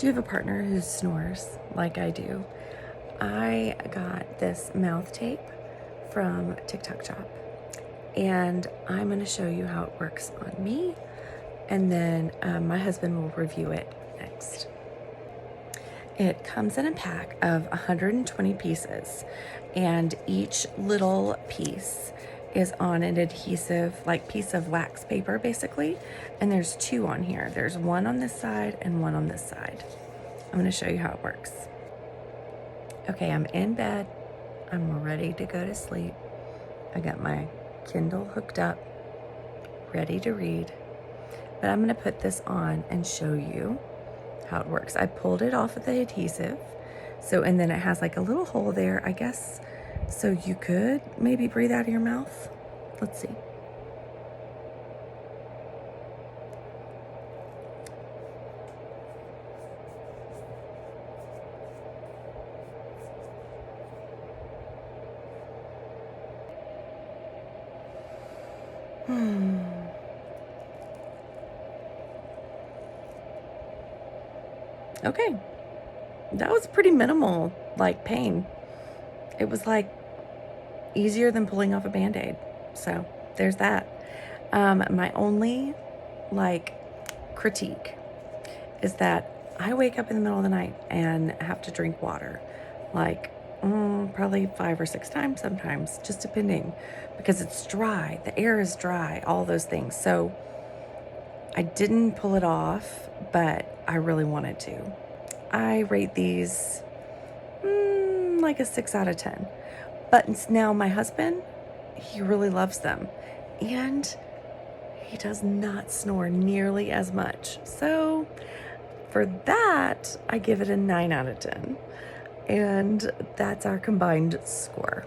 Do you have a partner who snores like I do? I got this mouth tape from TikTok Shop, and I'm going to show you how it works on me, and then my husband will review it next. It comes in a pack of 120 pieces, and each little piece is on an adhesive, like piece of wax paper basically, and there's two on here. There's one on this side and one on this side. I'm going to show you how it works. Okay, I'm in bed. I'm ready to go to sleep. I got my Kindle hooked up, ready to read. But I'm going to put this on and show you how it works. I pulled it off of the adhesive. And then it has like a little hole there, I guess, so you could maybe breathe out of your mouth. Let's see. Okay, that was pretty minimal, like pain. It was like easier than pulling off a Band-Aid. So there's that. My only like critique is that I wake up in the middle of the night and have to drink water, like probably 5 or 6 times sometimes, just depending, because it's dry, the air is dry, all those things. So I didn't pull it off, but I really wanted to. I rate these like a 6 out of 10. But now my husband, he really loves them, and he does not snore nearly as much. So for that, I give it a 9 out of 10. And that's our combined score.